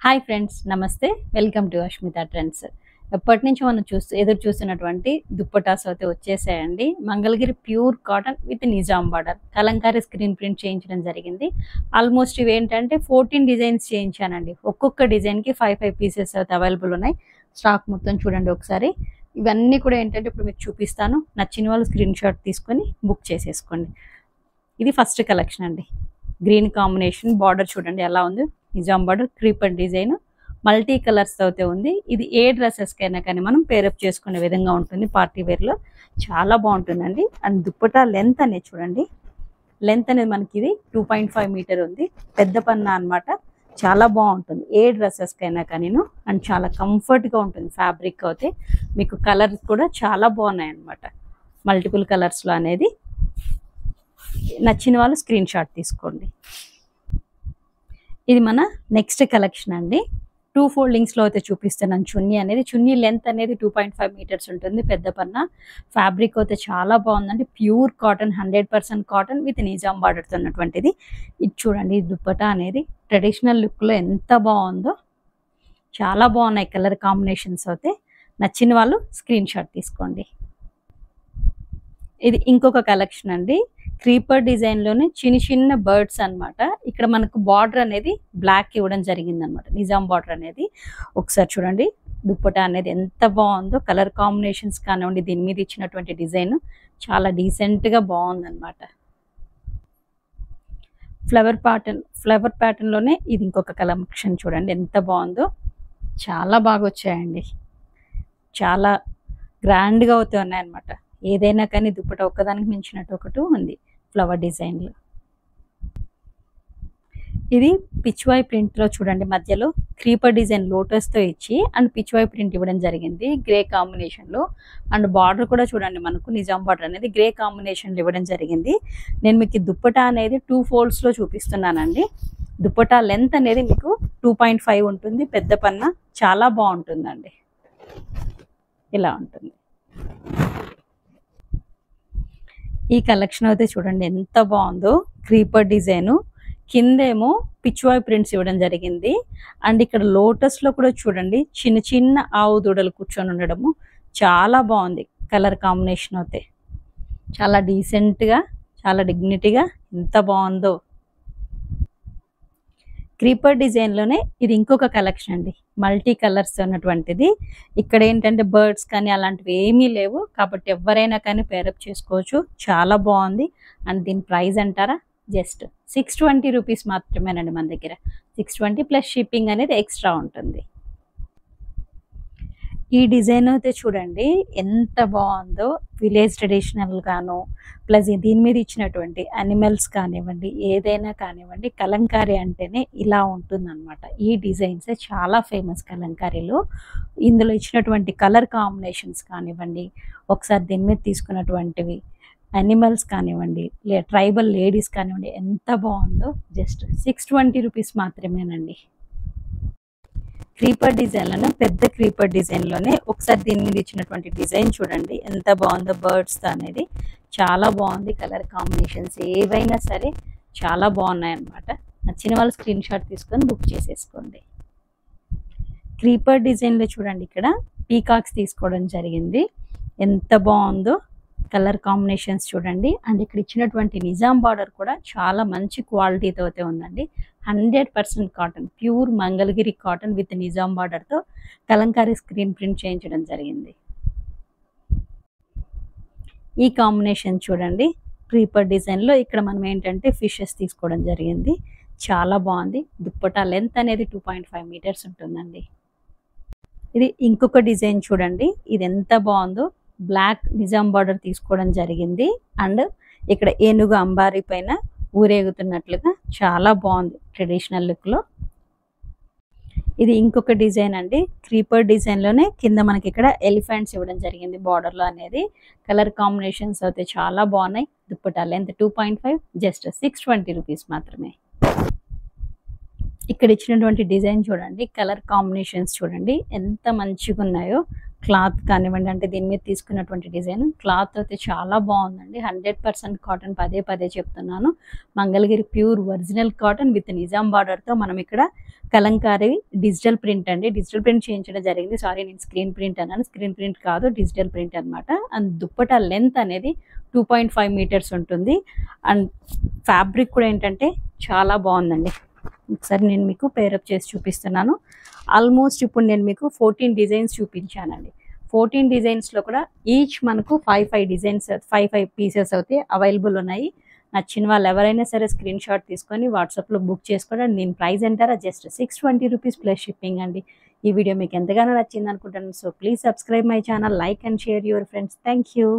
Hi friends, నమస్తే. Welcome to Ashmita Trends. ఎప్పటి నుంచో మనం ఎదురు చూస్తున్నటువంటి దుప్పటాస్ అయితే వచ్చేసాయండి. Mangalagiri pure cotton with Nizam border Kalamkari screen print చేయించడం జరిగింది. ఆల్మోస్ట్ ఇవి ఏంటంటే 14 డిజైన్స్ చేయించానండి. ఒక్కొక్క డిజైన్కి 5 పీసెస్ అయితే అవైలబుల్ ఉన్నాయి. స్టాక్ మొత్తం చూడండి ఒకసారి. ఇవన్నీ కూడా ఏంటంటే ఇప్పుడు మీకు చూపిస్తాను. నచ్చిన వాళ్ళు స్క్రీన్ షాట్ తీసుకొని బుక్ చేసేసుకోండి. ఇది ఫస్ట్ కలెక్షన్ అండి. గ్రీన్ కాంబినేషన్ బార్డర్ చూడండి ఎలా ఉంది. Nizam border creeper design multi colours అయితే ఉంది. ఇది ఏ డ్రెస్సెస్కైనా కానీ మనం పేరప్ చేసుకునే విధంగా ఉంటుంది. పార్టీ వేర్లో చాలా బాగుంటుందండి. అండ్ దుప్పటా లెంత్ అనేది చూడండి. లెంత్ అనేది మనకి ఇది 2.5 మీటర్ ఉంది. పెద్ద పన్నా అనమాట. చాలా బాగుంటుంది ఏ డ్రెస్సెస్కైనా కానీ. అండ్ చాలా కంఫర్ట్గా ఉంటుంది. ఫ్యాబ్రిక్ అయితే మీకు కలర్స్ కూడా చాలా బాగున్నాయి అనమాట. మల్టిపుల్ కలర్స్లో అనేది. నచ్చిన వాళ్ళు స్క్రీన్ షాట్ తీసుకోండి. ఇది మన నెక్స్ట్ కలెక్షన్ అండి. 2 ఫోల్డింగ్స్లో అయితే చూపిస్తున్నాను. చున్నీ అనేది చున్నీ లెంత్ అనేది 2.5 మీటర్స్ ఉంటుంది. పెద్ద పన్న ఫ్యాబ్రిక్ అయితే చాలా బాగుందండి. Pure cotton 100% cotton with Nizam బార్డర్తో ఉన్నటువంటిది. ఇది చూడండి. దుప్పటా అనేది ట్రెడిషనల్ లుక్లో ఎంత బాగుందో. చాలా బాగున్నాయి కలర్ కాంబినేషన్స్ అయితే. నచ్చిన వాళ్ళు స్క్రీన్ షాట్ తీసుకోండి. ఇది ఇంకొక కలెక్షన్ అండి. క్రీపర్ డిజైన్లోనే చిన్న చిన్న బర్డ్స్ అనమాట. ఇక్కడ మనకు బార్డర్ అనేది బ్లాక్ ఇవ్వడం జరిగింది అనమాట. నిజాం బార్డర్ అనేది ఒకసారి చూడండి. దుప్పటా అనేది ఎంత బాగుందో. కలర్ కాంబినేషన్స్ కానివ్వండి, దీని మీద ఇచ్చినటువంటి డిజైన్ చాలా డీసెంట్గా బాగుందన్నమాట. ఫ్లవర్ ప్యాటర్న్లోనే ఇది ఇంకొక కలెక్షన్ చూడండి ఎంత బాగుందో. చాలా బాగా వచ్చాయండి. చాలా గ్రాండ్గా అవుతూ ఉన్నాయన్నమాట. ఏదైనా కానీ దుప్పట ఒక్కదానికి మించినట్టు ఒకటి ఉంది ఫ్లవర్ డిజైన్లో. ఇది పిచ్వాయ్ ప్రింట్లో చూడండి. మధ్యలో క్రీపర్ డిజైన్ లోటస్తో ఇచ్చి అండ్ పిచ్వాయ్ ప్రింట్ ఇవ్వడం జరిగింది గ్రే కాంబినేషన్లో. అండ్ బార్డర్ కూడా చూడండి మనకు నిజాం బార్డర్ అనేది గ్రే కాంబినేషన్లో ఇవ్వడం జరిగింది. నేను మీకు దుప్పటా అనేది 2 ఫోల్డ్స్లో చూపిస్తున్నానండి. దుప్పటా లెంత్ అనేది మీకు 2.5 ఉంటుంది. పెద్ద పన్న చాలా బాగుంటుందండి. ఇలా ఉంటుంది. ఈ కలెక్షన్ అయితే చూడండి ఎంత బాగుందో. క్రీపర్ డిజైను కిందేమో పిచ్వాయ్ ప్రింట్స్ ఇవ్వడం జరిగింది. అండ్ ఇక్కడ లోటస్లో కూడా చూడండి చిన్న చిన్న ఆవు దూడలు కూర్చొని ఉండడము చాలా బాగుంది. కలర్ కాంబినేషన్ అయితే చాలా డీసెంట్గా, చాలా డిగ్నిటీగా ఎంత బాగుందో. క్రీపర్ డిజైన్లోనే ఇది ఇంకొక కలెక్షన్ అండి. మల్టీ కలర్స్ ఉన్నటువంటిది. ఇక్కడ ఏంటంటే బర్డ్స్ కానీ అలాంటివి ఏమీ లేవు కాబట్టి ఎవరైనా కానీ పేరప్ చేసుకోవచ్చు. చాలా బాగుంది. అండ్ దీని ప్రైస్ అంటారా, జస్ట్ 620 రూపీస్ మాత్రమేనండి మన దగ్గర. 620 ప్లస్ షిప్పింగ్ అనేది ఎక్స్ట్రా ఉంటుంది. ఈ డిజైన్ అయితే చూడండి ఎంత బాగుందో. విలేజ్ ట్రెడిషనల్ గాను ప్లస్ దీని మీద ఇచ్చినటువంటి అనిమల్స్ కానివ్వండి, ఏదైనా కానివ్వండి, కలంకారీ అంటేనే ఇలా ఉంటుందన్నమాట. ఈ డిజైన్స్ చాలా ఫేమస్ కలంకారీలో. ఇందులో ఇచ్చినటువంటి కలర్ కాంబినేషన్స్ కానివ్వండి, ఒకసారి దీని మీద తీసుకున్నటువంటివి అనిమల్స్ కానివ్వండి, ట్రైబల్ లేడీస్ కానివ్వండి, ఎంత బాగుందో. జస్ట్ 620 రూపీస్ మాత్రమేనండి. క్రీపర్ డిజైన్లోనే పెద్ద క్రీపర్ డిజైన్లోనే ఒకసారి దీని మీద ఇచ్చినటువంటి డిజైన్ చూడండి ఎంత బాగుందో. బర్డ్స్తో అనేది చాలా బాగుంది. కలర్ కాంబినేషన్స్ ఏవైనా సరే చాలా బాగున్నాయి అన్నమాట. నచ్చిన వాళ్ళు స్క్రీన్ షాట్ తీసుకొని బుక్ చేసేసుకోండి. క్రీపర్ డిజైన్లో చూడండి ఇక్కడ పీకాక్స్ తీసుకోవడం జరిగింది. ఎంత బాగుందో. కలర్ కాంబినేషన్స్ చూడండి. అండ్ ఇక్కడ ఇచ్చినటువంటి నిజాం బార్డర్ కూడా చాలా మంచి క్వాలిటీతో అయితే ఉందండి. 100% cotton, pure Mangalagiri cotton with Nizam బార్డర్తో కలంకారీ స్క్రీన్ ప్రింట్ చేయించడం జరిగింది. ఈ కాంబినేషన్ చూడండి. క్రీపర్ డిజైన్లో ఇక్కడ మనం ఏంటంటే ఫిషెస్ తీసుకోవడం జరిగింది. చాలా బాగుంది. దుప్పటా లెంత్ అనేది 2.5 మీటర్స్ ఉంటుందండి. ఇది ఇంకొక డిజైన్ చూడండి. ఇది ఎంత బాగుందో. బ్లాక్ నిజాం బార్డర్ తీసుకోవడం జరిగింది. అండ్ ఇక్కడ ఏనుగు అంబారీ పైన ఊరేగుతున్నట్లుగా చాలా బాగుంది ట్రెడిషనల్ లుక్లో. ఇది ఇంకొక డిజైన్ అండి. క్రీపర్ డిజైన్లోనే కింద మనకి ఇక్కడ ఎలిఫెంట్స్ ఇవ్వడం జరిగింది బార్డర్లో అనేది. కలర్ కాంబినేషన్స్ అయితే చాలా బాగున్నాయి. దుప్పటా లెంత్ 2.5, జస్ట్ 620 రూపీస్ మాత్రమే. ఇక్కడ ఇచ్చినటువంటి డిజైన్ చూడండి. కలర్ కాంబినేషన్స్ చూడండి ఎంత మంచిగా ఉన్నాయో. క్లాత్ కానివ్వండి, అంటే దీని మీద తీసుకున్నటువంటి డిజైన్ క్లాత్ అయితే చాలా బాగుందండి. 100% కాటన్, పదే పదే చెప్తున్నాను. Mangalagiri pure original cotton with Nizam బార్డర్తో మనం ఇక్కడ కలంకారీ డిజిటల్ ప్రింట్ అండి, డిజిటల్ ప్రింట్ చేయించడం జరిగింది. సారీ, నేను స్క్రీన్ ప్రింట్ అన్నాను, స్క్రీన్ ప్రింట్ కాదు, డిజిటల్ ప్రింట్ అనమాట. అండ్ దుప్పటా లెంత్ అనేది 2.5 మీటర్స్ ఉంటుంది. అండ్ ఫ్యాబ్రిక్ కూడా ఏంటంటే చాలా బాగుందండి. ఒకసారి నేను మీకు పేరప్ చేసి చూపిస్తున్నాను. ఆల్మోస్ట్ ఇప్పుడు నేను మీకు 14 డిజైన్స్ చూపించానండి. 14 డిజైన్స్లో కూడా ఈచ్ మనకు 5 డిజైన్స్, 5 పీసెస్ అయితే అవైలబుల్ ఉన్నాయి. నచ్చిన వాళ్ళు ఎవరైనా సరే స్క్రీన్ షాట్ తీసుకొని వాట్సాప్లో బుక్ చేసుకోవడం. దీని ప్రైస్ అంటారా జస్ట్ 620 రూపీస్ ప్లస్ షిప్పింగ్ అండి. ఈ వీడియో మీకు ఎంతగానో నచ్చింది అనుకుంటాను. So please subscribe my channel, like and share your friends. Thank you.